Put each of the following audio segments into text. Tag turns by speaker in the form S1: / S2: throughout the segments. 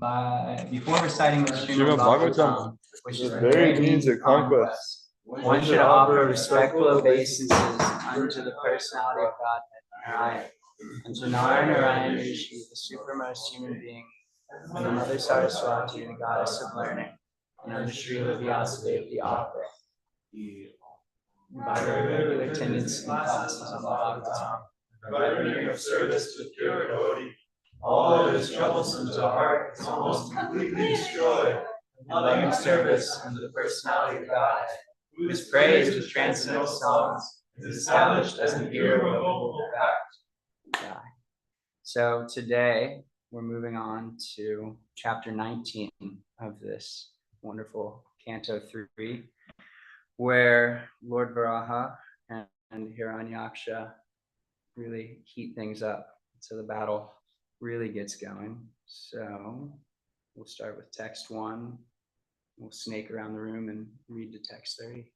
S1: Before reciting the
S2: Srimad Bhagavatam
S1: which is
S2: the very means of conquest,
S1: one should offer respectful obeisances unto the personality of Godhead, Narayan, unto Narayan Rishi, the supremmost human being, and the Mother Saraswati, the goddess of learning, and unto Srila Vyasadeva, the author. By regular attendance in classes on the Bhagavatam, by renewing of service with pure devotee, all that is troublesome to the heart is almost completely destroyed. And loving service unto the personality of God, who is praised with transcendental songs, is established as the hero of the whole fact. Yeah. So today we're moving on to chapter 19 of this wonderful Canto 3, where Lord Varaha and Hiranyaksha really heat things up. So the battle really gets going. So we'll start with text 1. We'll snake around the room and read to text 30.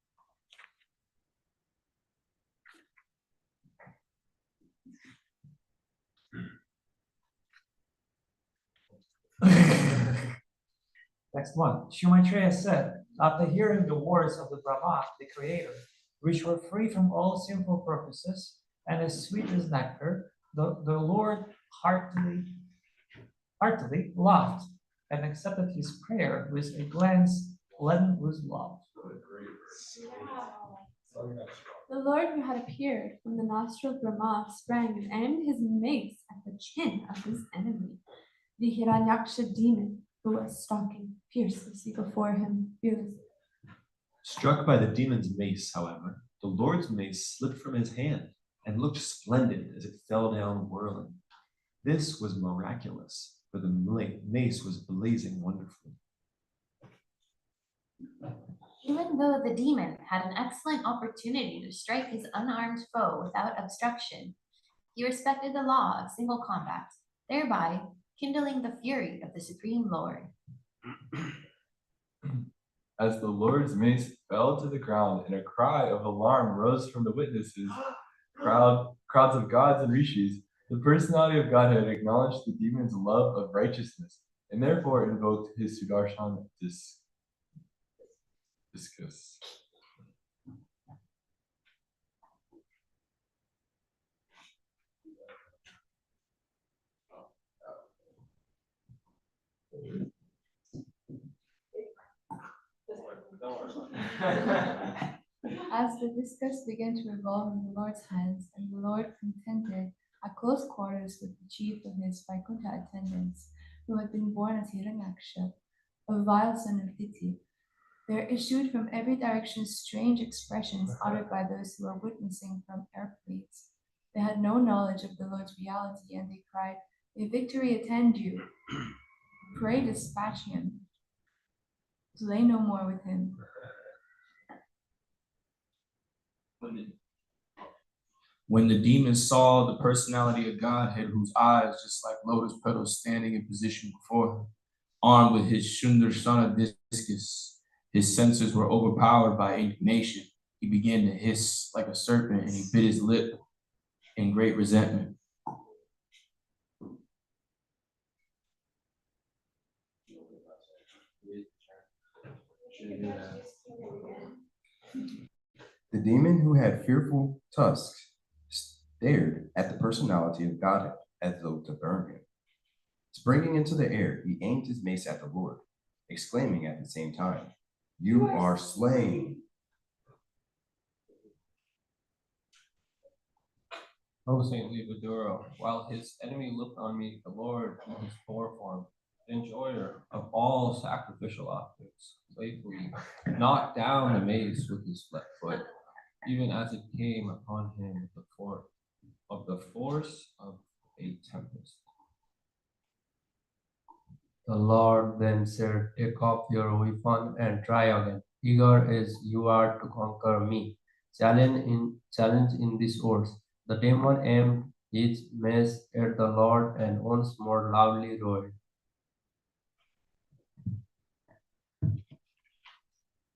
S3: Text 1. Sri Maitreya said, after hearing the words of the Brahma, the creator, which were free from all sinful purposes and as sweet as nectar, the Lord heartily laughed and accepted his prayer with a glance laden with love.
S4: The Lord who had appeared from the nostril of Brahma sprang and aimed his mace at the chin of his enemy, the Hiranyaksha demon, who was stalking fiercely before him.
S5: Struck by the demon's mace, however, the Lord's mace slipped from his hand and looked splendid as it fell down whirling. This was miraculous, for the mace was blazing wonderfully.
S6: Even though the demon had an excellent opportunity to strike his unarmed foe without obstruction, he respected the law of single combat, thereby kindling the fury of the Supreme Lord.
S7: As the Lord's mace fell to the ground and a cry of alarm rose from the witnesses, crowds of gods and rishis, the personality of Godhead acknowledged the demon's love of righteousness and therefore invoked his Sudarshan discus.
S4: As the discus began to revolve in the Lord's hands, and the Lord contended at close quarters with the chief of his Vaikuntha attendants, who had been born as Hiranyaksha, a vile son of Diti, there issued from every direction strange expressions uttered by those who were witnessing from airplanes. They had no knowledge of the Lord's reality, and they cried, "May victory attend you! Pray dispatch him. Delay no more with him."
S8: When the demon saw the personality of Godhead, whose eyes, just like lotus petals, standing in position before him, armed with his Sundarsana discus, his senses were overpowered by indignation. He began to hiss like a serpent, and he bit his lip in great resentment.
S9: The demon who had fearful tusks stared at the personality of Godhead as though to burn him. Springing into the air, he aimed his mace at the Lord, exclaiming at the same time, "You are slain."
S7: O saintly Vidura, while his enemy looked on me, the Lord in his form, the enjoyer of all sacrificial objects, playfully knocked down the mace with his left foot, even as it came upon him with the force of a tempest.
S10: The Lord then said, "Take off your weapon and try again. Eager as you are to conquer me, challenge in these words." The demon aimed his mace at the Lord and once more loudly roared.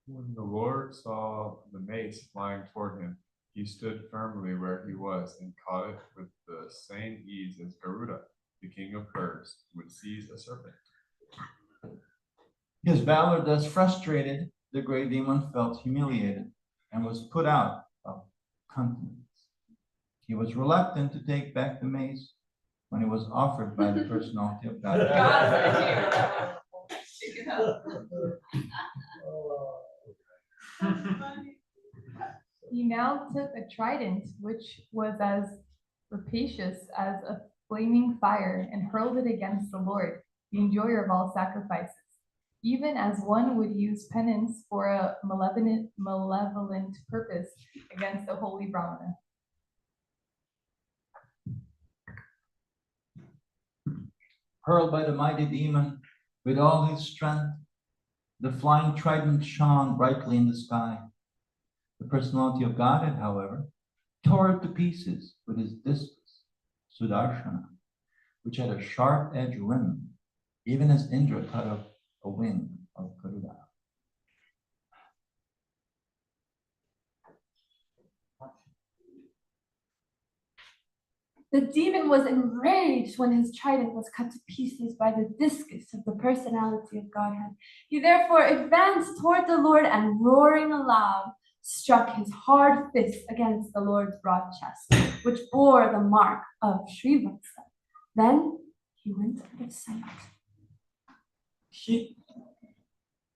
S2: When the Lord saw the mace flying toward him, he stood firmly where he was and caught it with the same ease as Garuda, the king of birds, would seize a serpent.
S1: His valor thus frustrated, the great demon felt humiliated and was put out of countenance. He was reluctant to take back the mace when it was offered by the personality of God.
S4: He now took a trident, which was as rapacious as a flaming fire, and hurled it against the Lord, the enjoyer of all sacrifices, even as one would use penance for a malevolent purpose against the holy Brahmana.
S1: Hurled by the mighty demon with all his strength, the flying trident shone brightly in the sky. The personality of Godhead, however, tore it to pieces with his discus, Sudarshana, which had a sharp-edged rim, even as Indra cut off a wing of Garuda.
S4: The demon was enraged when his trident was cut to pieces by the discus of the personality of Godhead. He therefore advanced toward the Lord and, roaring aloud, struck his hard fist against the Lord's broad chest, which bore the mark of Srivatsa. Then he went out of sight.
S3: Hit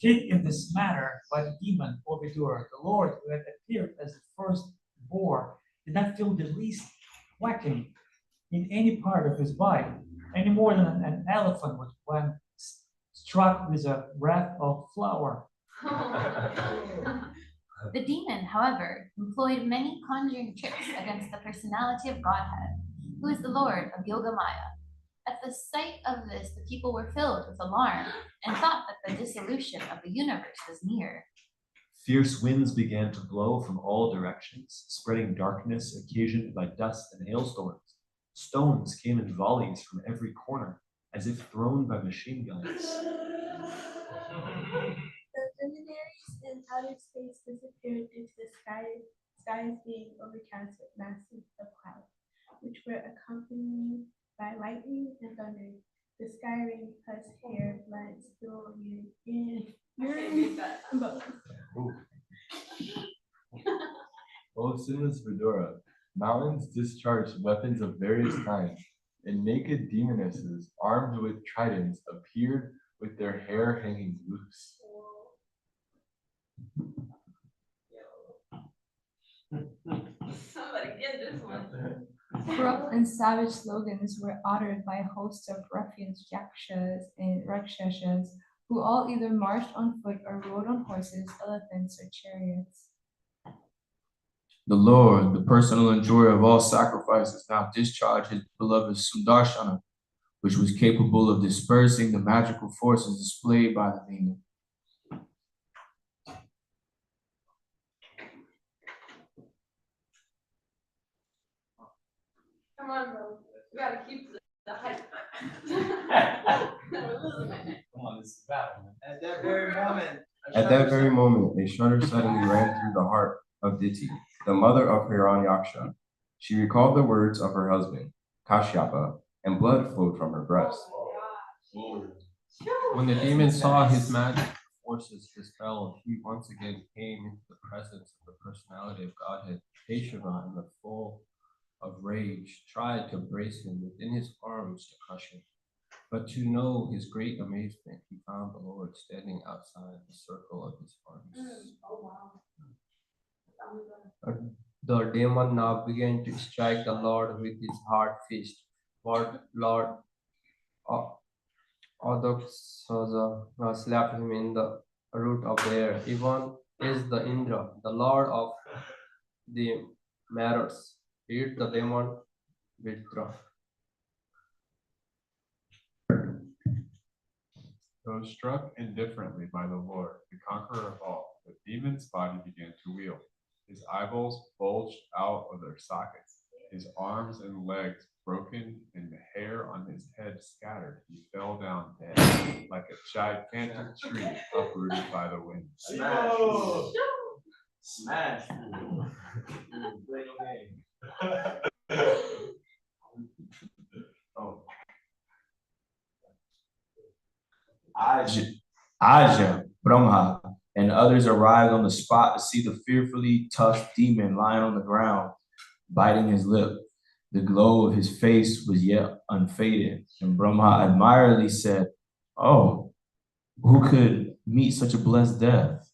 S3: in this manner by the demon Ovidura, the Lord who had appeared as the first boar did not feel the least quacking in any part of his body, any more than an elephant would when struck with a wreath of flour.
S6: The demon, however, employed many conjuring tricks against the personality of Godhead, who is the Lord of Yogamaya. At the sight of this, the people were filled with alarm and thought that the dissolution of the universe was near.
S5: Fierce winds began to blow from all directions, spreading darkness occasioned by dust and hailstorms. Stones came in volleys from every corner, as if thrown by machine guns.
S11: The luminaries in outer space disappeared into the skies being overcast with masses of clouds, which were accompanied by lightning and thunder. The sky rained pus, hair, blood, stool, urine, and bones.
S2: O sinless Vidura, mountains discharged weapons of various kinds, and naked demonesses armed with tridents appeared with their hair hanging loose.
S11: Somebody get this one.
S4: Corrupt and savage slogans were uttered by a host of ruffians, yakshas, and rakshasas, who all either marched on foot or rode on horses, elephants, or chariots.
S8: The Lord, the personal enjoyer of all sacrifices, now discharged his beloved Sudarshana, which was capable of dispersing the magical forces displayed by the demon.
S11: Come on, bro. We gotta keep the hype. We're losing it.
S1: Come on, this is battle. At that very moment,
S9: a shudder suddenly ran through the heart of Diti, the mother of Hiranyaksha. She recalled the words of her husband, Kashyapa, and blood flowed from her breast.
S7: When the demon saw his magic forces dispelled, he once again came into the presence of the personality of Godhead. Keshava, in the full of rage, tried to brace him within his arms to crush him. But to know his great amazement, he found the Lord standing outside the circle of his arms.
S10: The demon now began to strike the Lord with his hard fist. But Lord Adoksaja slapped him in the root of the hair. Even is the Indra, the Lord of the Matters, hit the demon Vitra.
S2: Though struck indifferently by the Lord, the conqueror of all, the demon's body began to wheel. His eyeballs bulged out of their sockets, his arms and legs broken, and the hair on his head scattered. He fell down dead, like a gigantic tree uprooted by the wind.
S1: Smash! Smash!
S2: Oh.
S8: Aja, Brahma, and others arrived on the spot to see the fearfully tough demon lying on the ground, biting his lip. The glow of his face was yet unfaded, and Brahma admiringly said, "Oh, who could meet such a blessed death?"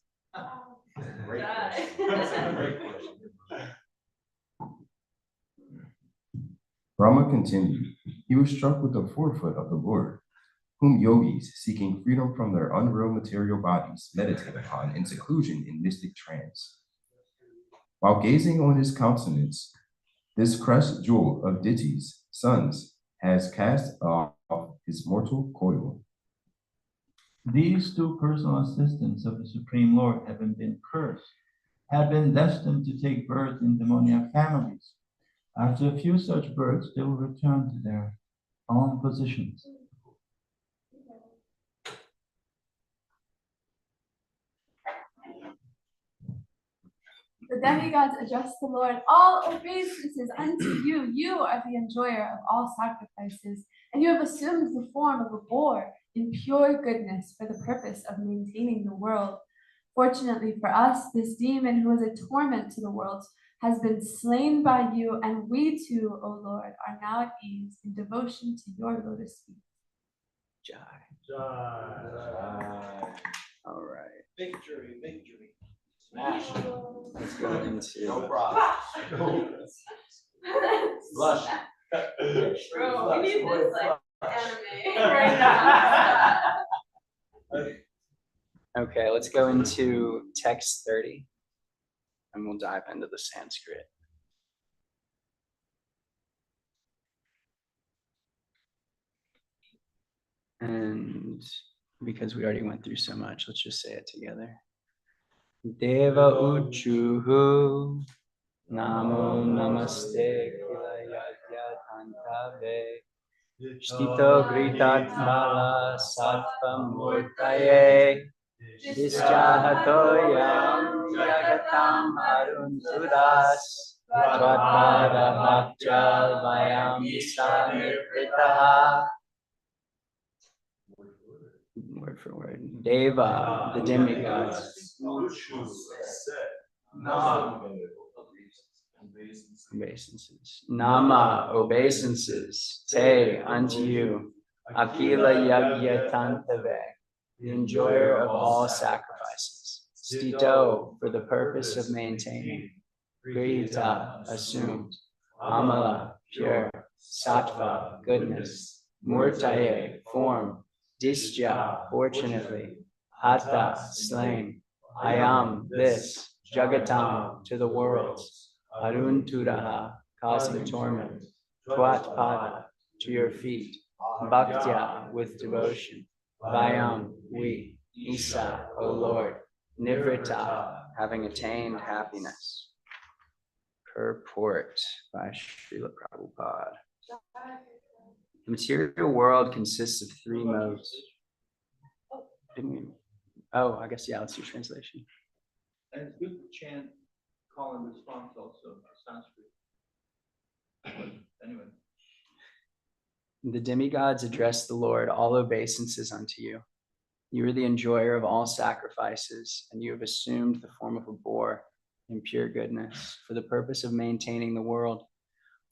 S1: Great question. That's a great question.
S9: Brahma continued. He was struck with the forefoot of the Lord, whom yogis, seeking freedom from their unreal material bodies, meditate upon in seclusion in mystic trance. While gazing on his countenance, this crest jewel of deities, sons, has cast off his mortal coil.
S12: These two personal assistants of the Supreme Lord, having been cursed, had been destined to take birth in demoniac families. After a few such births, they will return to their own positions.
S4: The demigods addressed the Lord, all obeisances unto you. You are the enjoyer of all sacrifices, and you have assumed the form of a boar in pure goodness for the purpose of maintaining the world. Fortunately for us, this demon who is a torment to the world has been slain by you, and we too, O Lord, are now at ease in devotion to your lotus feet.
S1: Jai.
S13: All right.
S1: Victory, victory.
S13: Smash. Let's go into.
S1: No problem. Blush.
S11: Bro, we need this like anime right now.
S13: Okay, let's go into text 30 and we'll dive into the Sanskrit. And because we already went through so much, let's just say it together. Deva uchuhu namo namaste kilayatya tantave shtito gritat mala sattvam murtaye Disjahatoyam yagatam aruntudas Tvatpada bhakjal vayam visanirvritaha. Word for word. Deva, the demigods. Obeisances. Nama, obeisances. Te, unto you. Akila yagya tantave, the enjoyer of all sacrifices. Stito, for the purpose of maintaining. Grita, assumed. Amala, pure. Sattva, goodness. Murtaye, form. Disja, fortunately. Hata, slain. Ayam, this. Jagatam, to the worlds. Arunturaha, causing torment. Twatpada, to your feet. Bhaktya, with devotion. Vayam, we. Isa, O Lord. Nivrita, having attained happiness. Purport by Srila Prabhupada. The material world consists of three modes. Didn't we? Oh, I guess, yeah, let's do translation.
S12: And it's good to chant call and response also, Sanskrit. Anyway.
S13: The demigods address the Lord, all obeisances unto you. You are the enjoyer of all sacrifices, and you have assumed the form of a boar in pure goodness for the purpose of maintaining the world.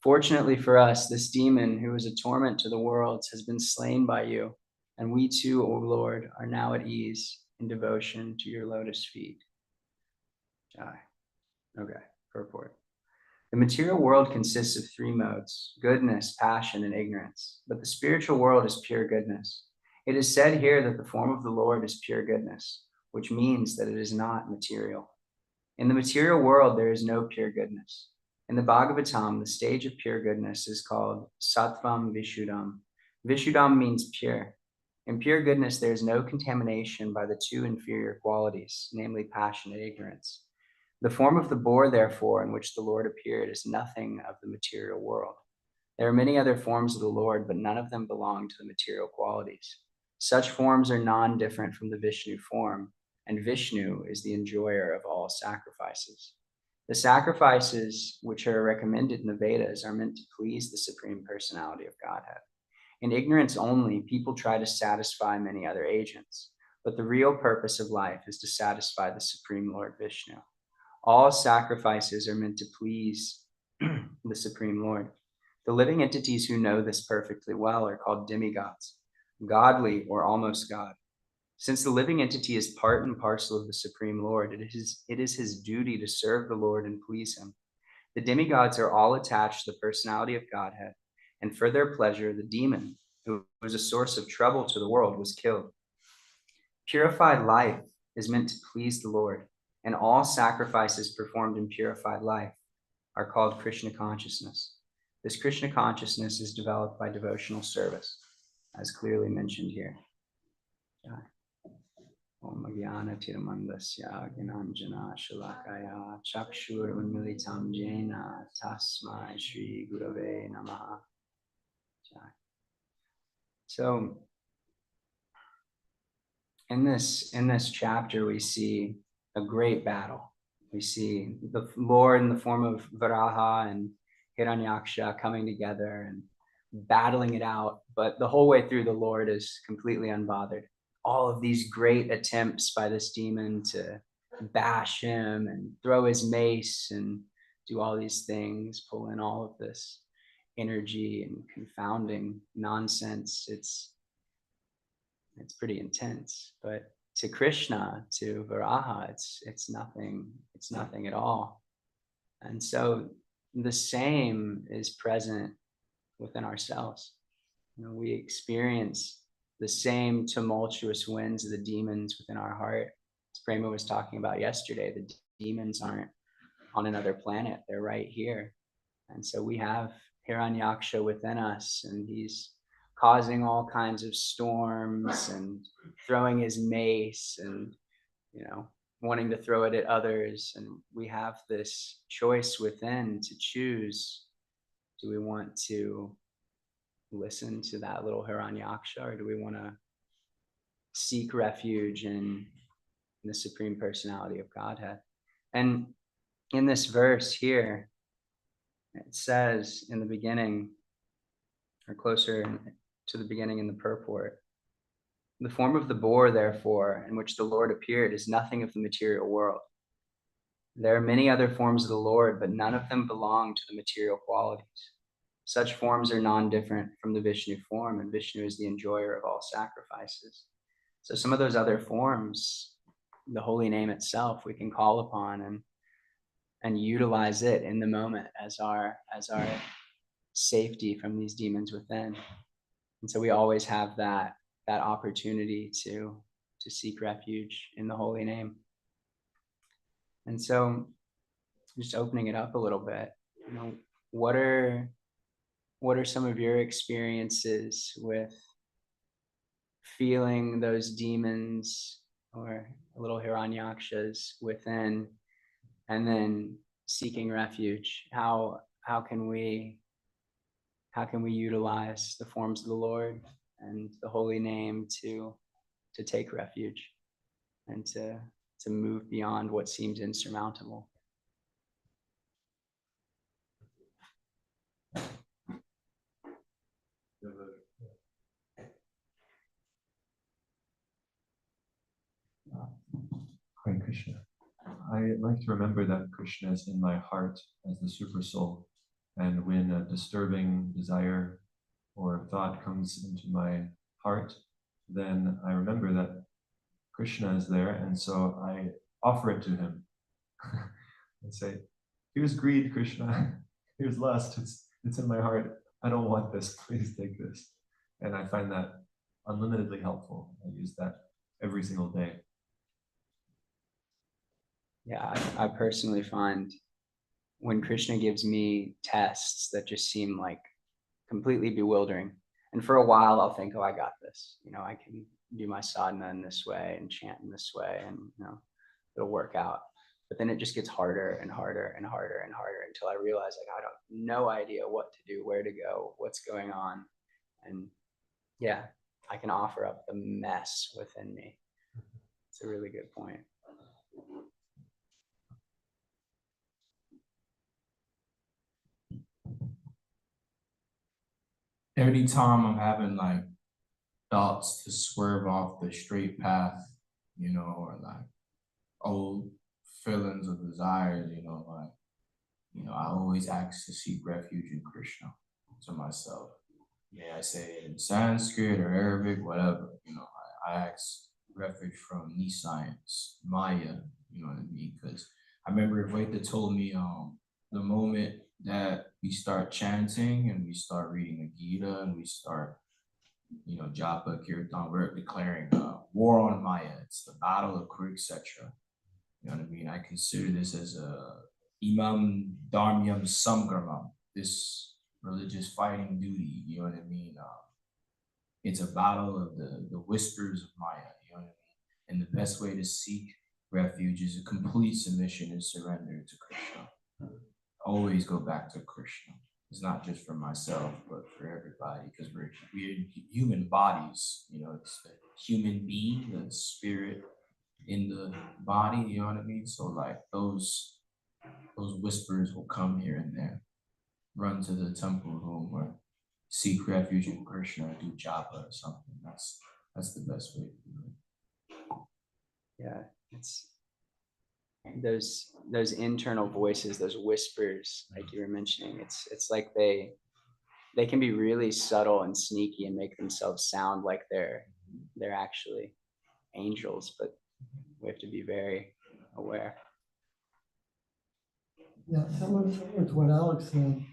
S13: Fortunately for us, this demon who is a torment to the worlds has been slain by you, and we too, O Lord, are now at ease in devotion to your lotus feet. Jai. Okay, purport. The material world consists of three modes: goodness, passion, and ignorance. But the spiritual world is pure goodness. It is said here that the form of the Lord is pure goodness, which means that it is not material. In the material world, there is no pure goodness. In the Bhagavatam, the stage of pure goodness is called Sattvam Vishuddham. Vishuddham means pure. In pure goodness, there is no contamination by the two inferior qualities, namely passion and ignorance. The form of the boar, therefore, in which the Lord appeared is nothing of the material world. There are many other forms of the Lord, but none of them belong to the material qualities. Such forms are non-different from the Vishnu form, and Vishnu is the enjoyer of all sacrifices. The sacrifices which are recommended in the Vedas are meant to please the Supreme Personality of Godhead. In ignorance only, people try to satisfy many other agents, but the real purpose of life is to satisfy the Supreme Lord Vishnu. All sacrifices are meant to please the Supreme Lord. The living entities who know this perfectly well are called demigods, godly or almost God. Since the living entity is part and parcel of the Supreme Lord, it is his duty to serve the Lord and please him. The demigods are all attached to the personality of Godhead, and for their pleasure, the demon, who was a source of trouble to the world, was killed. Purified life is meant to please the Lord, and all sacrifices performed in purified life are called Krishna consciousness. This Krishna consciousness is developed by devotional service, as clearly mentioned here. Om Jnana Tirmandasya Gyananjana Shalakaya Chakshur Unmilitam Jena Tasmai Shri Gurave Namaha. So in this chapter, we see a great battle. We see the Lord in the form of Varaha and Hiranyaksha coming together and battling it out. But the whole way through, the Lord is completely unbothered. All of these great attempts by this demon to bash him and throw his mace and do all these things, pull in all of this energy and confounding nonsense. It's pretty intense. But to Krishna, to Varaha, it's nothing at all. And so the same is present within ourselves. We experience the same tumultuous winds of the demons within our heart. As Prema was talking about yesterday, the demons aren't on another planet, they're right here. And so we have Hiranyaksha within us, and he's causing all kinds of storms and throwing his mace and, wanting to throw it at others. And we have this choice within to choose. Do we want to listen to that little Hiranyaksha, or do we want to seek refuge in the Supreme Personality of Godhead? And in this verse here, it says in the beginning, or closer to the beginning in the purport, the form of the boar, therefore, in which the Lord appeared is nothing of the material world. There are many other forms of the Lord, but none of them belong to the material qualities. Such forms are non-different from the Vishnu form, and Vishnu is the enjoyer of all sacrifices. So some of those other forms, the holy name itself, we can call upon and utilize it in the moment as our safety from these demons within. And so we always have that opportunity to seek refuge in the holy name. And so just opening it up a little bit, what are some of your experiences with feeling those demons or little Hiranyakshas within, and then seeking refuge? How can we utilize the forms of the Lord and the holy name to take refuge and to move beyond what seems insurmountable?
S5: Hare Krishna. I like to remember that Krishna is in my heart as the super soul. And when a disturbing desire or thought comes into my heart, then I remember that Krishna is there, and so I offer it to him and say, "Here's greed, Krishna. Here's lust. It's in my heart. I don't want this. Please take this." And I find that unlimitedly helpful. I use that every single day.
S13: Yeah, I personally find when Krishna gives me tests that just seem like completely bewildering, and for a while I'll think, "Oh, I got this. I can do my sadhana in this way and chant in this way, and it'll work out." But then it just gets harder and harder and harder and harder until I realize, I have no idea what to do, where to go, what's going on. And yeah, I can offer up the mess within me. It's a really good point.
S8: every time I'm having like thoughts to swerve off the straight path, or like old feelings or desires, I always ask to seek refuge in Krishna to myself. May I say it in Sanskrit or Arabic, whatever, I ask refuge from knee science, Maya, you know what I mean? Because I remember Advaita told me the moment that we start chanting and we start reading the Gita and we start, Japa, Kirtan, we're declaring war on Maya. It's the battle of Kuru, etc. You know what I mean? I consider this as a imam dharmyam samgramam, this religious fighting duty. You know what I mean? It's a battle of the whispers of Maya. You know what I mean? And the best way to seek refuge is a complete submission and surrender to Krishna. Always go back to Krishna. It's not just for myself, but for everybody, because we're human bodies. It's the human being, the spirit in the body. You know what I mean? So like those whispers will come here and there. Run to the temple room or seek refuge in Krishna or do japa or something. That's the best way to do it.
S13: Yeah, it's those internal voices, those whispers, like you were mentioning. It's like they can be really subtle and sneaky and make themselves sound like they're actually angels, but we have to be very aware.
S14: Yeah, similar to what Alex said.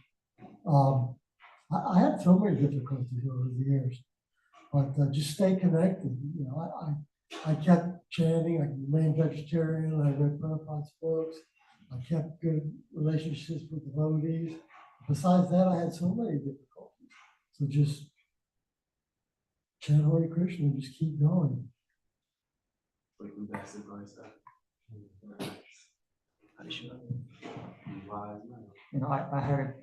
S14: I had so many difficulties over the years, but just stay connected. I kept chanting. I remained vegetarian. I read Prabhupada's books. I kept good relationships with devotees. Besides that, I had so many difficulties. So just chant Hare Krishna and just keep going.
S3: I heard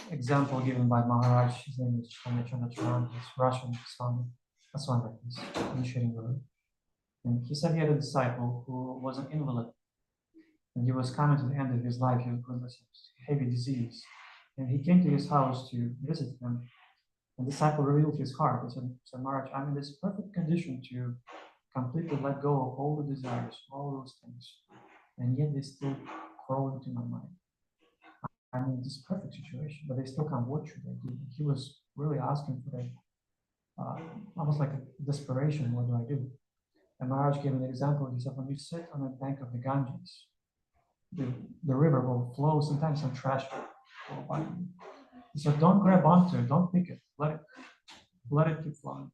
S3: an example given by Maharaj. His name is Chandracharan. He's Russian. That's one that he's initiating the. And he said he had a disciple who was an invalid. And he was coming to the end of his life. He was with a heavy disease. And he came to his house to visit him. And the disciple revealed his heart. He said, Maharaj, I'm in this perfect condition to completely let go of all the desires, all those things. And yet they still crawl into my mind. I'm in this perfect situation, but they still can't. What should I do? He was really asking for that, almost like a desperation. What do I do? And Maharaj gave an example. He said, when you sit on the bank of the Ganges, the river will flow. Sometimes some trash will go by you. He said, don't grab onto it. Don't pick it. Let it keep flowing.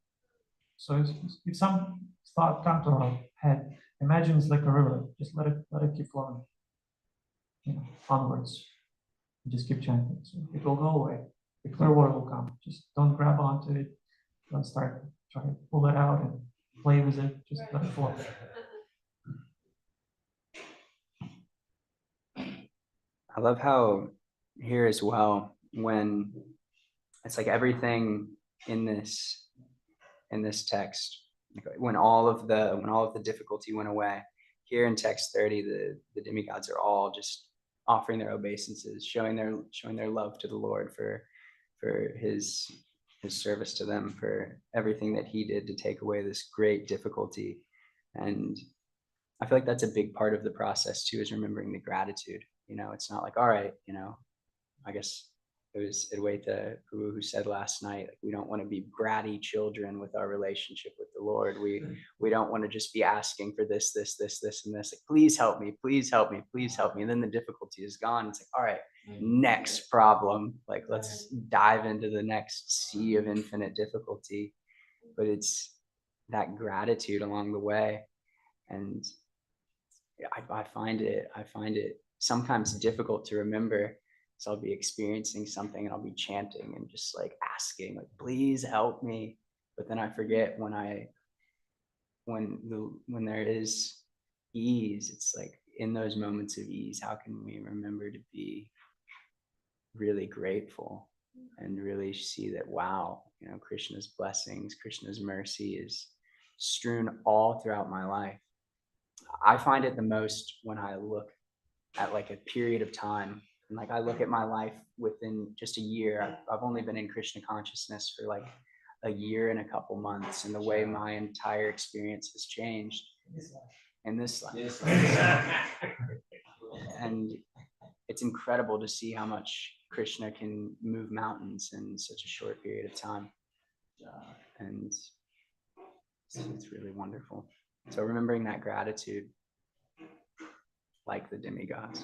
S3: So if some thought come to our head, imagine it's like a river. Just let it keep flowing, onwards. Just keep chanting. So it will go away. The clear water will come. Just don't grab onto it. Don't start trying to pull it out and play with it. Just let it flow.
S13: I love how here as well, when it's like everything in this text, when all of the difficulty went away, here in text 30, the demigods are all just offering their obeisances, showing their love to the Lord for his service to them, for everything that he did to take away this great difficulty. And I feel like that's a big part of the process too, is remembering the gratitude. It's not like, all right, I guess it was Advaita who said last night, like, we don't want to be bratty children with our relationship with the Lord. We don't want to just be asking for this, and this. Like, please help me, please help me, please help me. And then the difficulty is gone. It's like, all right, next problem. Like, let's dive into the next sea of infinite difficulty. But it's that gratitude along the way. And I find it sometimes difficult to remember. So I'll be experiencing something and I'll be chanting and just like asking, like, please help me. But then I forget when there is ease, it's like in those moments of ease, how can we remember to be really grateful and really see that, wow, Krishna's blessings, Krishna's mercy is strewn all throughout my life. I find it the most when I look at like a period of time And like I look at my life within just a year, I've only been in Krishna consciousness for like a year and a couple months, and the way my entire experience has changed in this life. And it's incredible to see how much Krishna can move mountains in such a short period of time. And it's really wonderful. So remembering that gratitude, like the demigods.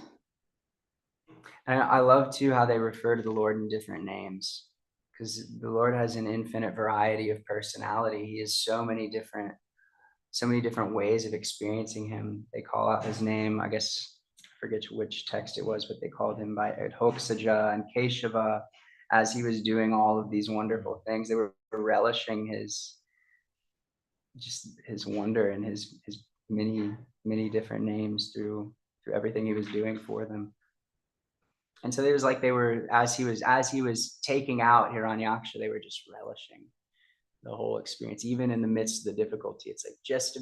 S13: And I love too how they refer to the Lord in different names, because the Lord has an infinite variety of personality. He has so many different ways of experiencing him. They call out his name, I guess I forget which text it was, but they called him by Adhoksaja and Keshava as he was doing all of these wonderful things. They were relishing his wonder and his many different names through everything he was doing for them. And so it was like they were, as he was taking out Hiranyaksha, they were just relishing the whole experience, even in the midst of the difficulty. It's like just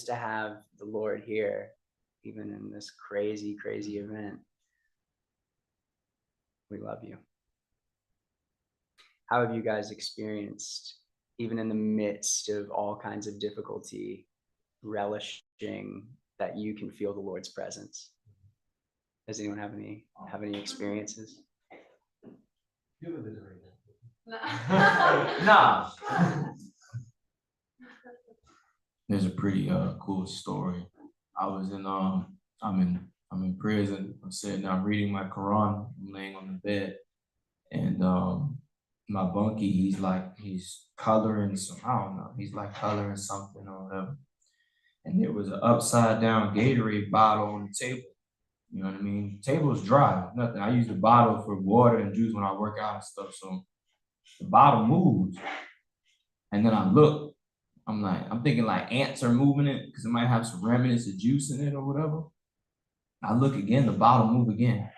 S13: to have the Lord here, even in this crazy event. We love you. How have you guys experienced, even in the midst of all kinds of difficulty, relishing that you can feel the Lord's presence? Does anyone have any experiences?
S8: No. There's a pretty cool story. I was in I'm in prison. I'm sitting, I'm reading my Quran. I'm laying on the bed, and my bunkie, he's coloring some, I don't know, he's like coloring something or whatever. And there was an upside down Gatorade bottle on the table. You know what I mean? The table was dry, nothing. I use the bottle for water and juice when I work out and stuff. So the bottle moves. And then I look, I'm thinking like ants are moving it because it might have some remnants of juice in it or whatever. I look again, the bottle move again.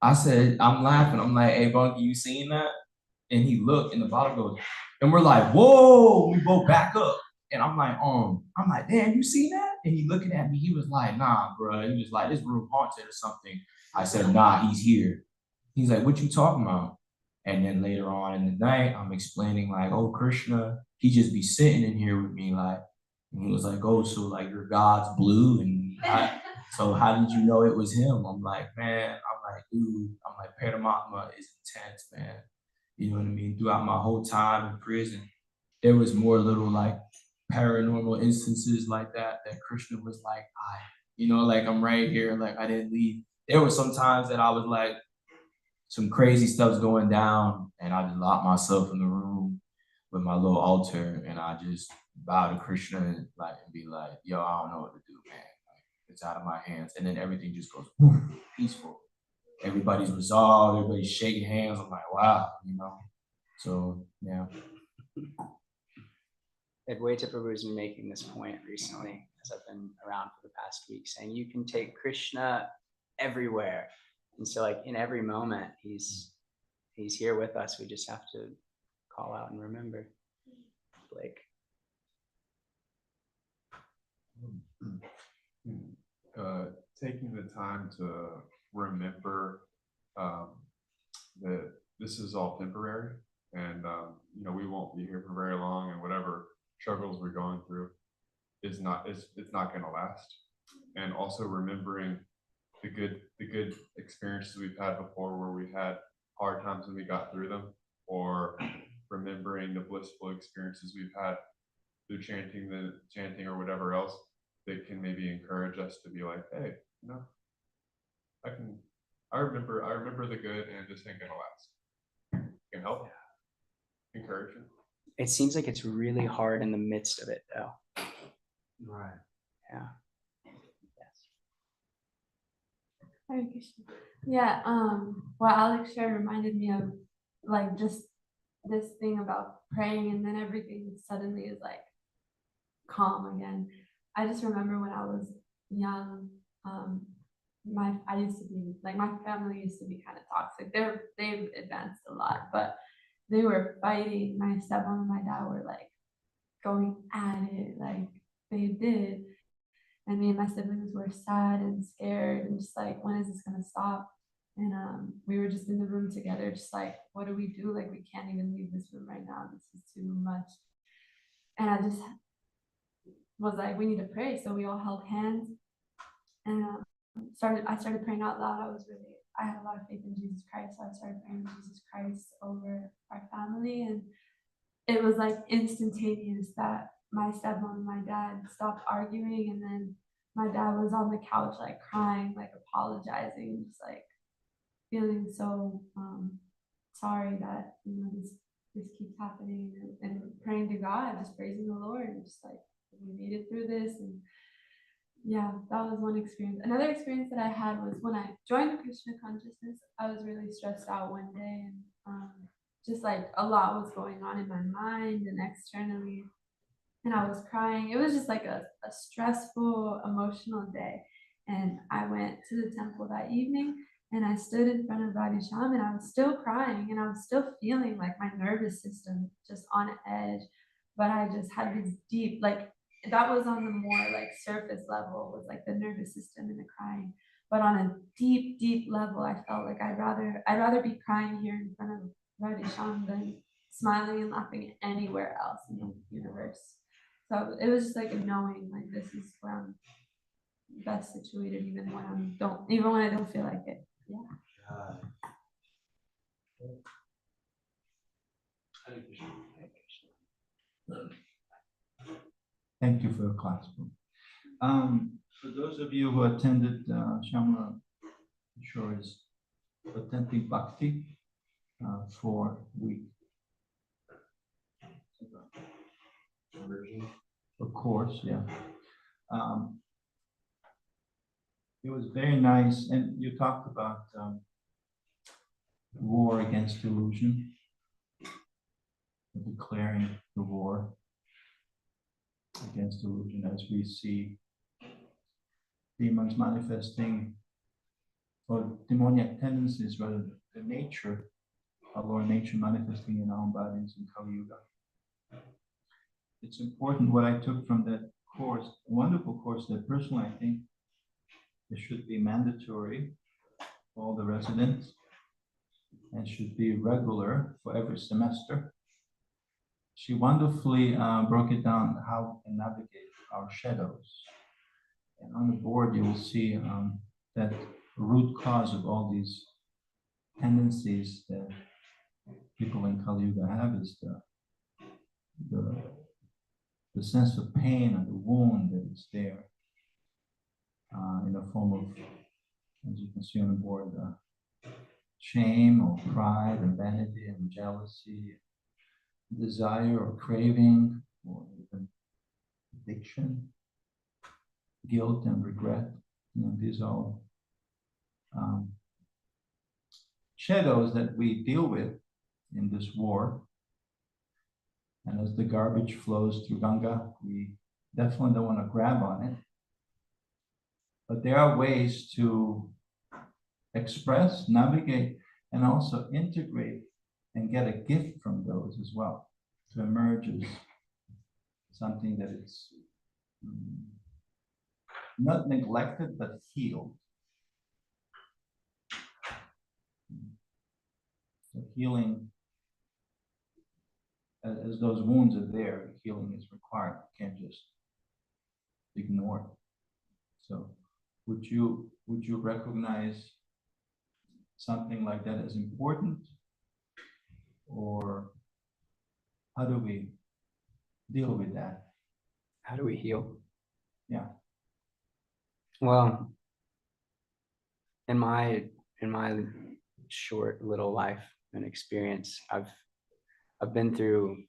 S8: I said, I'm laughing. I'm like, hey, Bunky, you seen that? And he looked and the bottle goes, and we're like, whoa, we both back up. And I'm like, damn, you see that? And he looking at me, he was like, nah, bro. He was like, this room haunted or something. I said, nah, he's here. He's like, what you talking about? And then later on in the night, I'm explaining like, oh, Krishna, he just be sitting in here with me, like, and he was like, oh, so like your God's blue, and so how did you know it was him? I'm like, man, I'm like, dude, I'm like, Paramatma is intense, man. You know what I mean? Throughout my whole time in prison, there was more little like paranormal instances like that Krishna was like, like I'm right here, like I didn't leave. There were some times that I was like, some crazy stuff's going down, and I just locked myself in the room with my little altar, and I just bow to Krishna and be like, yo, I don't know what to do, man. Like, it's out of my hands. And then everything just goes peaceful. Everybody's resolved, everybody's shaking hands. I'm like, wow, So yeah.
S13: Advaita Prabhu has been making this point recently as I've been around for the past week, saying you can take Krishna everywhere. And so like in every moment, he's here with us. We just have to call out and remember. Blake.
S2: Taking the time to remember that this is all temporary, and we won't be here for very long, and whatever struggles we're going through it's not going to last. And also remembering the good experiences we've had before, where we had hard times and we got through them, or remembering the blissful experiences we've had through chanting or whatever else that can maybe encourage us to be like, hey, I remember the good, and this ain't gonna last. Can help. Encouragement.
S13: It seems like it's really hard in the midst of it, though.
S3: Right.
S13: Yeah.
S4: Hare Krishna. Yeah, what Alex shared reminded me of like just this thing about praying and then everything suddenly is like calm again. I just remember when I was young, I used to be like, my family used to be kind of toxic. They've advanced a lot, but they were fighting. My stepmom and my dad were like going at it like they did. And me and my siblings were sad and scared and just like, when is this gonna stop? And we were just in the room together, just like, what do we do? Like, we can't even leave this room right now. This is too much. And I just was like, we need to pray. So we all held hands and I started praying out loud. I had a lot of faith in Jesus Christ. So I started praying Jesus Christ over our family. And it was like instantaneous that my stepmom and my dad stopped arguing. And then my dad was on the couch, like crying, like apologizing, just like feeling so sorry that, this keeps happening, and praying to God, just praising the Lord, and just like, we made it through this. And yeah, that was one experience. Another experience that I had was when I joined Krishna consciousness. I was really stressed out one day, and just like a lot was going on in my mind and externally, and I was crying. It was just like a stressful, emotional day. And I went to the temple that evening, and I stood in front of Radhisham, and I was still crying, and I was still feeling like my nervous system just on edge. But I just had this deep, like, that was on the more like surface level, was like the nervous system and the crying. But on a deep, deep level, I felt like I'd rather be crying here in front of Radhisham than smiling and laughing anywhere else in the universe. So it was just like a knowing, like, this is where I'm best situated, even when I don't feel like it. Yeah.
S12: Thank you for your class. For those of you who attended Shamla Shore's Authentic Bhakti 4-week a course, yeah. It was very nice, and you talked about war against illusion, declaring the war against illusion as we see demons manifesting, or demoniac tendencies, rather, the nature, our Lord nature manifesting in our own bodies in Kali Yuga. It's important what I took from that course, a wonderful course that personally I think it should be mandatory for all the residents and should be regular for every semester. She wonderfully broke it down how we can navigate our shadows. And on the board, you will see that root cause of all these tendencies that people in Kali Yuga have is the sense of pain and the wound that is there in the form of, as you can see on the board, shame or pride and vanity and jealousy, desire or craving, or even addiction, guilt and regret. These are all shadows that we deal with in this war. And as the garbage flows through Ganga, we definitely don't want to grab on it. But there are ways to express, navigate, and also integrate and get a gift from those as well, to emerge as something that is not neglected, but healed. So healing, as those wounds are there, healing is required. You can't just ignore it. So would you recognize something like that as important? Or how do we deal with that?
S13: How do we heal?
S12: Yeah.
S13: Well, in my short little life and experience, I've been through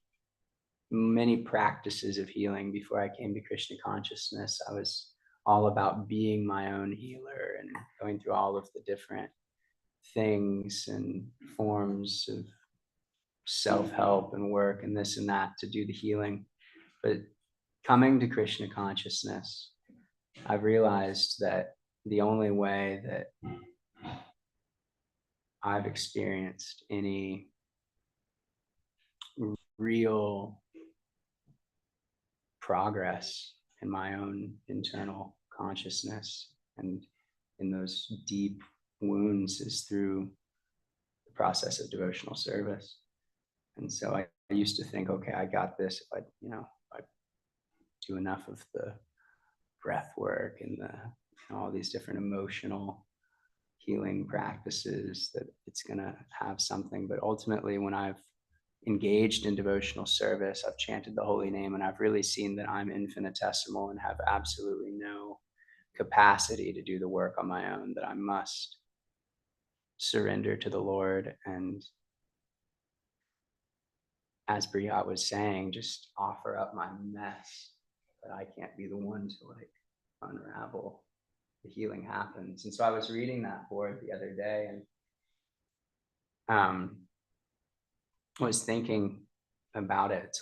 S13: many practices of healing. Before I came to Krishna consciousness, I was all about being my own healer and going through all of the different things and forms of self-help and work and this and that to do the healing. But coming to Krishna consciousness, I've realized that the only way that I've experienced any real progress in my own internal consciousness and in those deep wounds is through the process of devotional service. And so I used to think, okay, I got this if I do enough of the breath work and all these different emotional healing practices, that it's going to have something. But ultimately, when I've engaged in devotional service, I've chanted the holy name, and I've really seen that I'm infinitesimal and have absolutely no capacity to do the work on my own, that I must surrender to the Lord. And as Briat was saying, just offer up my mess, that I can't be the one to like unravel. The healing happens. And so I was reading that board the other day, and was thinking about it.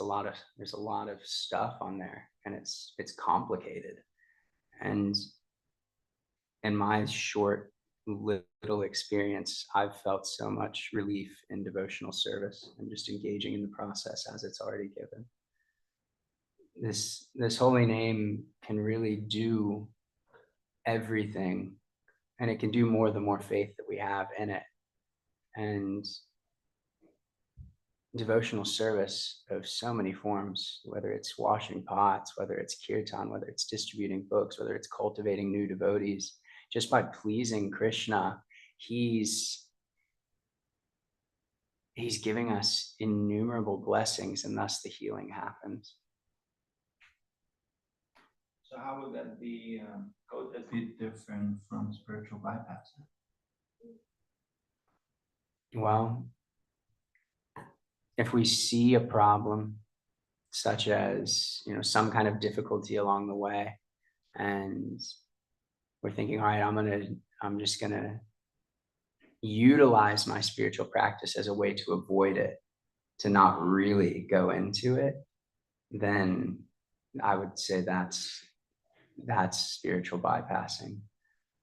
S13: There's a lot of stuff on there, and it's complicated. And in my short little experience, I've felt so much relief in devotional service and just engaging in the process as it's already given. This holy name can really do everything, and it can do more the more faith that we have in it. And devotional service of so many forms, whether it's washing pots, whether it's kirtan, whether it's distributing books, whether it's cultivating new devotees, just by pleasing Krishna, he's giving us innumerable blessings, and thus the healing happens.
S12: So how would that be a bit different from spiritual bypassing?
S13: Well, if we see a problem, such as some kind of difficulty along the way, and we're thinking, all right, I'm just gonna utilize my spiritual practice as a way to avoid it, to not really go into it, then I would say that's spiritual bypassing.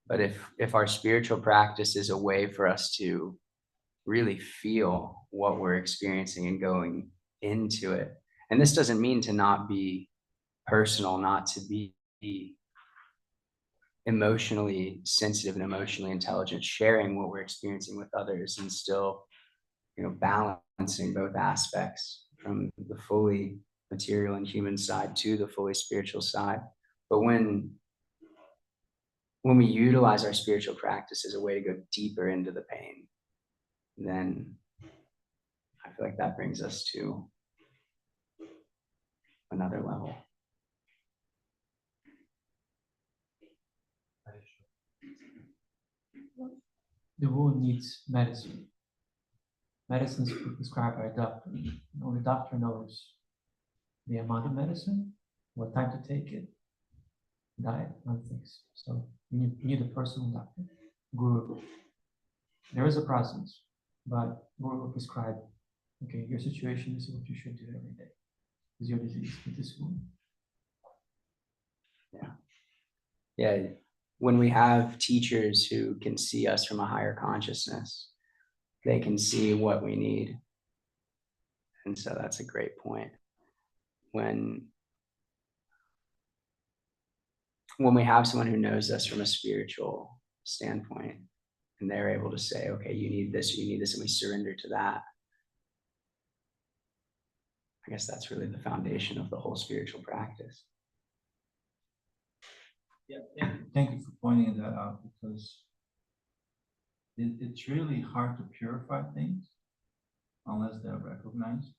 S13: But if our spiritual practice is a way for us to really feel what we're experiencing and going into it, and this doesn't mean to not be personal, not to be emotionally sensitive and emotionally intelligent, sharing what we're experiencing with others, and still balancing both aspects, from the fully material and human side to the fully spiritual side. But when we utilize our spiritual practice as a way to go deeper into the pain, then I feel like that brings us to another level.
S3: The wound needs medicine. Medicine is prescribed by a doctor. Only doctor knows the amount of medicine, what time to take it, diet, and things. So you need a personal doctor, guru. There is a process, but guru will prescribe, okay, your situation is what you should do every day. Is your disease with this wound?
S13: Yeah. When we have teachers who can see us from a higher consciousness, they can see what we need. And so that's a great point. When we have someone who knows us from a spiritual standpoint, and they're able to say, okay, you need this, and we surrender to that, I guess that's really the foundation of the whole spiritual practice.
S12: Yeah, thank you for pointing that out, because it's really hard to purify things unless they're recognized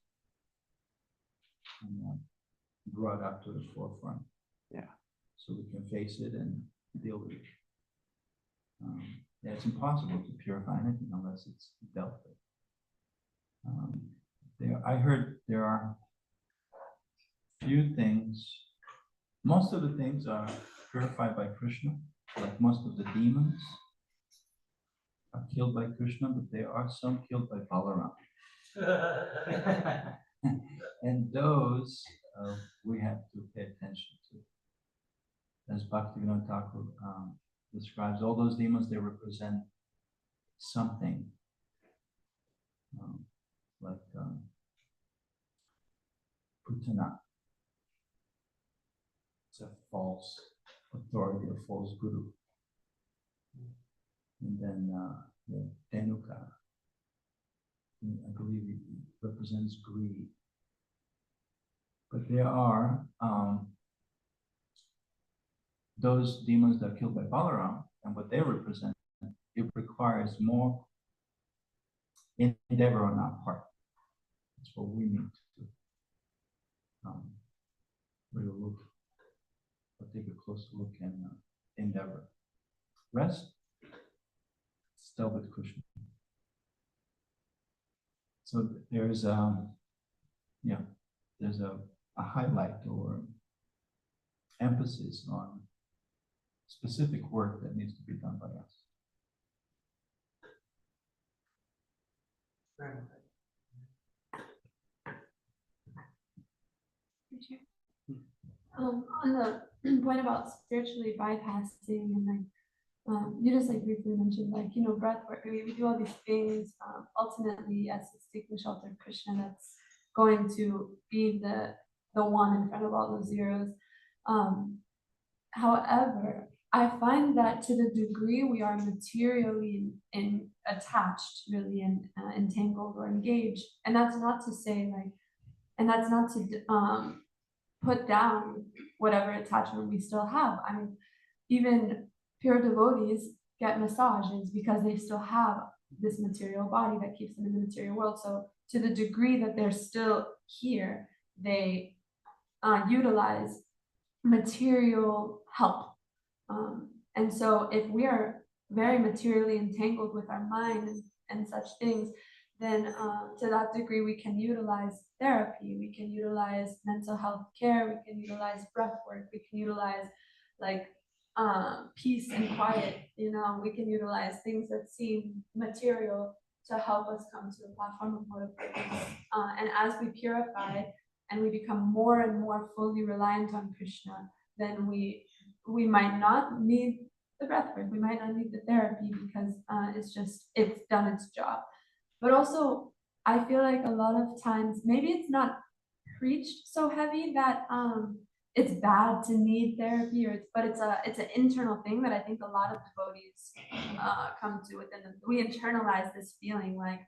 S12: and brought up to the forefront.
S13: Yeah.
S12: So we can face it and deal with it. Yeah, it's impossible to purify anything unless it's dealt with. I heard there are few things. Most of the things are purified by Krishna, like most of the demons are killed by Krishna, but there are some killed by Balaram. And those we have to pay attention to. As Bhaktivinoda Thakur describes, all those demons, they represent something, like Putana. It's a false authority, a false guru. And then the Denuka, I believe it represents greed. But there are those demons that are killed by Balaram, and what they represent, it requires more endeavor on our part. That's what we need to really look, or take a closer look and endeavor. Rest, still with Krishna. So there's there's a highlight or emphasis on specific work that needs to be done by us.
S4: On the point about spiritually bypassing and like you just like briefly mentioned, like, you know, breath work. I mean, we do all these things ultimately as the seeking shelter of Krishna that's going to be the one in front of all those zeros. However, I find that to the degree we are materially attached, really, and entangled or engaged, and that's not to say like, and that's not to put down whatever attachment we still have. I mean, even pure devotees get massages because they still have this material body that keeps them in the material world. So to the degree that they're still here, they utilize material help. And so if we are very materially entangled with our mind and such things, then to that degree, we can utilize therapy, we can utilize mental health care, we can utilize breath work, we can utilize like peace and quiet, you know, we can utilize things that seem material to help us come to a platform of motive purpose. And as we purify and we become more and more fully reliant on Krishna, then we might not need the breath work, we might not need the therapy because it's done its job. But also, I feel like a lot of times, maybe it's not preached so heavy that it's bad to need therapy, but it's an internal thing that I think a lot of devotees come to within them. We internalize this feeling like,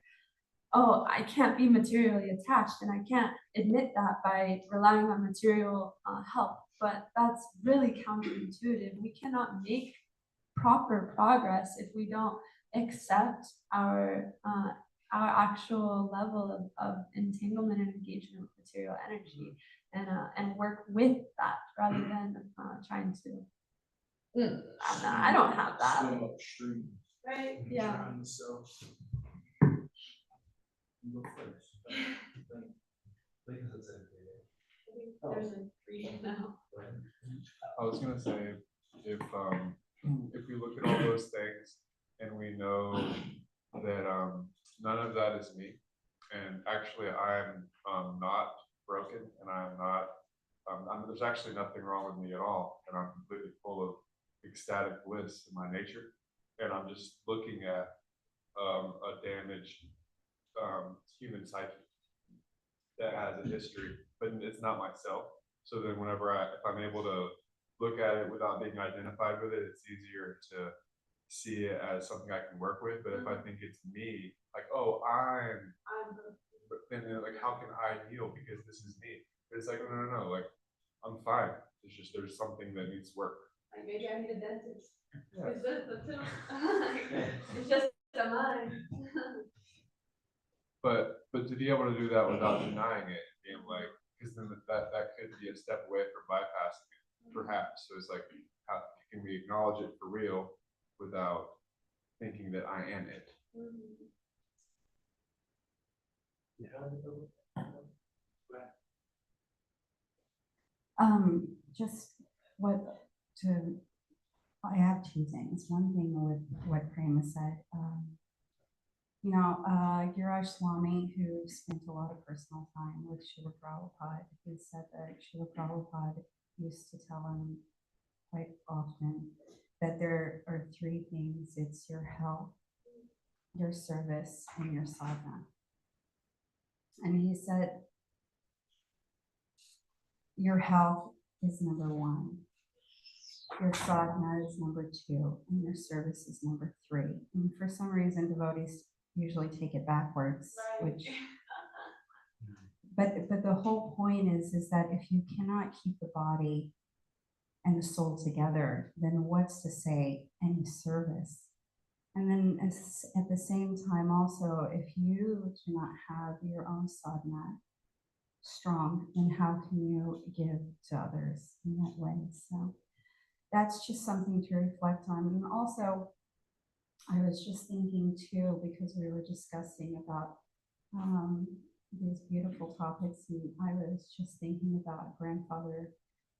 S4: oh, I can't be materially attached, and I can't admit that by relying on material help. But that's really counterintuitive. We cannot make proper progress if we don't accept our actual level of entanglement and engagement with material energy, and work with that rather than trying to. I don't have that.
S1: Swim upstream.
S4: Right? Yeah.
S1: Drown yourself. Look first.
S4: There's a reading now.
S2: I was gonna say, if we look at all those things and we know that none of that is me, and actually I'm not broken, and I'm not there's actually nothing wrong with me at all, and I'm completely full of ecstatic bliss in my nature, and I'm just looking at a damaged human psyche that has a history, but it's not myself. So then whenever if I'm able to look at it without being identified with it, it's easier to see it as something I can work with. But if I think it's me, like, oh, then like, how can I heal because this is me? But it's like, no, like, I'm fine. It's just there's something that needs work.
S4: Like maybe I need a dentist. Yeah. It's just the two. It's just a mind.
S2: But to be able to do that without denying it, being like, because then that could be a step away from bypassing it, perhaps. So it's like, how can we acknowledge it for real without thinking that I am it?
S15: I have two things. One thing with what Prema said, Giraj Swami, who spent a lot of personal time with Srila Prabhupada, he said that Srila Prabhupada used to tell him quite often that there are three things. It's your health, your service, and your sadhana. And he said, your health is number one. your sadhana is number 2, and your service is number 3. And for some reason, devotees usually take it backwards, which. But the whole point is that if you cannot keep the body and the soul together, then what's to say any service? And then at the same time, also, if you do not have your own sadhana strong, then how can you give to others in that way? So that's just something to reflect on. And also, I was just thinking too, because we were discussing about these beautiful topics, and I was just thinking about grandfather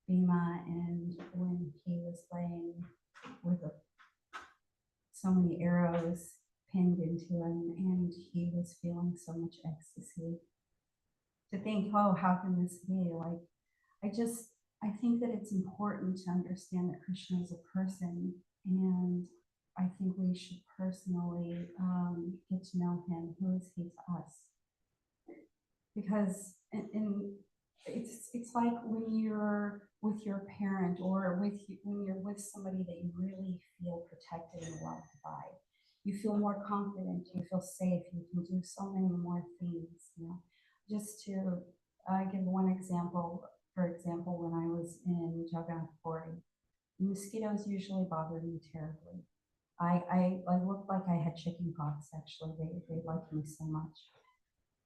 S15: Bhima, and when he was laying with so many arrows pinned into him, and he was feeling so much ecstasy. To think, oh, how can this be? Like, I think that it's important to understand that Krishna is a person, and I think we should personally get to know him. Who is he to us? Because it's like when you're with your parent, or when you're with somebody that you really feel protected and loved by. You feel more confident, you feel safe, you can do so many more things. Just to give one example, for example, when I was in Jagannath, mosquitoes usually bothered me terribly. I looked like I had chicken pox, actually. They liked me so much.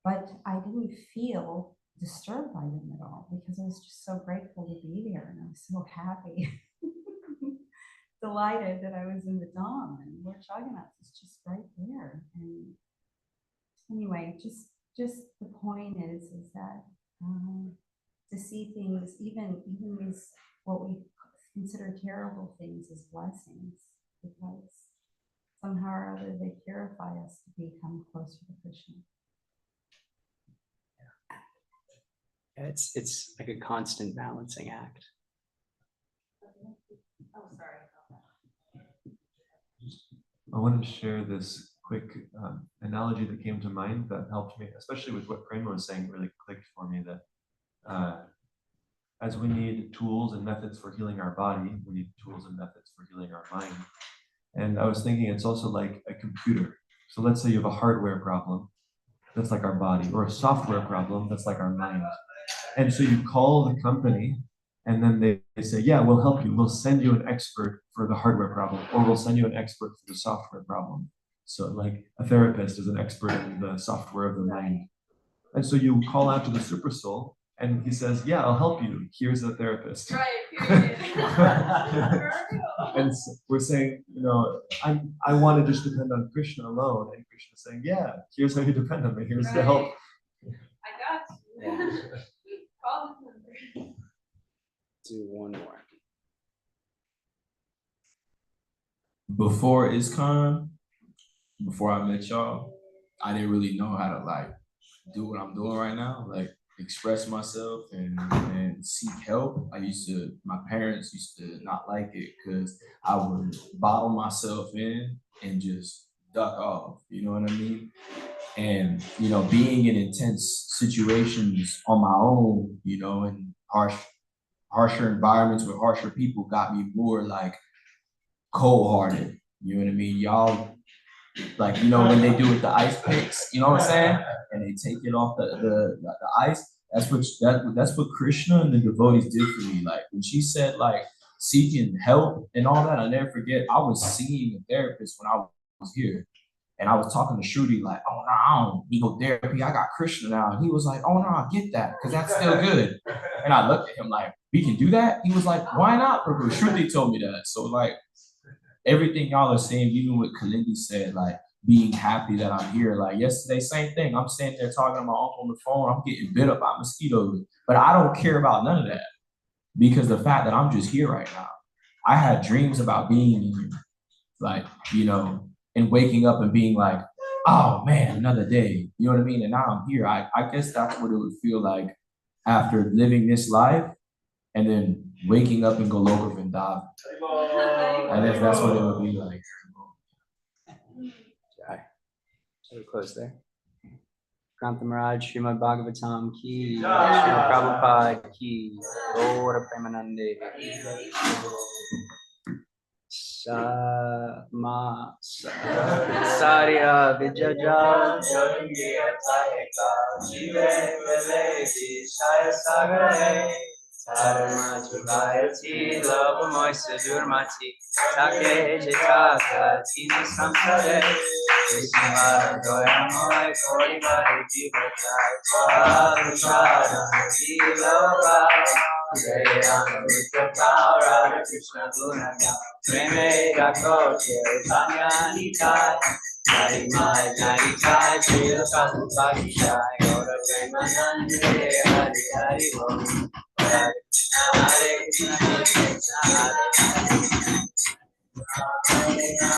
S15: But I didn't feel disturbed by them at all, because I was just so grateful to be there, and I was so happy, delighted that I was in the Dham, and Lord Jagannath is just right there. And anyway, just the point is that to see things, even these what we consider terrible things, as blessings, because somehow or other they purify us to become closer to Krishna.
S13: It's like a constant balancing act.
S15: Oh, sorry.
S5: I wanted to share this quick analogy that came to mind that helped me, especially with what Prema was saying. It really clicked for me that as we need tools and methods for healing our body, we need tools and methods for healing our mind. And I was thinking it's also like a computer. So let's say you have a hardware problem, that's like our body, or a software problem, that's like our mind. And so you call the company, and then they say, yeah, we'll help you. We'll send you an expert for the hardware problem, or we'll send you an expert for the software problem. So like a therapist is an expert in the software of the mind. And so you call out to the super soul, and he says, yeah, I'll help you. Here's a therapist. Right. And so we're saying, I want to just depend on Krishna alone. And Krishna's saying, yeah, here's how you depend on me. Here's the help.
S13: I got you. Do one more.
S8: Before ISKCON, before I met y'all, I didn't really know how to do what I'm doing right now, express myself and seek help. My parents used to not like it because I would bottle myself in and just duck off, you know what I mean? And, being in intense situations on my own, in harsher environments with harsher people got me more cold-hearted, you know what I mean? Y'all, when they do with the ice picks, you know what I'm saying? And they take it off the ice. That's what Krishna and the devotees did for me. When she said seeking help and all that, I never forget. I was seeing a therapist when I was here, and I was talking to Shruti oh no, I don't need no therapy. I got Krishna now, and he was like, oh no, I get that because that's still good. And I looked at him we can do that. He was like, why not, Prabhu? Shruti told me that. So everything y'all are saying, even what Kalindi said, being happy that I'm here. Yesterday, same thing. I'm sitting there talking to my uncle on the phone. I'm getting bit up by mosquitoes, but I don't care about none of that because the fact that I'm just here right now. I had dreams about being in here, and waking up and being oh man, another day. You know what I mean? And now I'm here. I guess that's what it would feel like after living this life and then waking up and go Goloka Vrindavan. I guess that's what it would be like.
S13: Okay. So we'll close there. Grantha Maharaj, Srimad Bhagavatam ki, Srila Prabhupada ki, Gaura Premanande. Saria Vijaja
S1: Yoringiya Sahika, Jive Veleti, Shaya Sagare,
S13: Sarma Jivayati Love Moisa Durmati Take Jitaka Tina Samsare Vishwara Doyamoy Kori Bari Jivatai Parushara Jiloga Jayana Vita Paura Krishna Gunaya Preme Rakoche Sanyani Kai Jai Mai Jai Jai Jila Prabhupada Shai Gaura Premanande Hari Hari Om Hare Krishna Hare Krishna Krishna Krishna Hare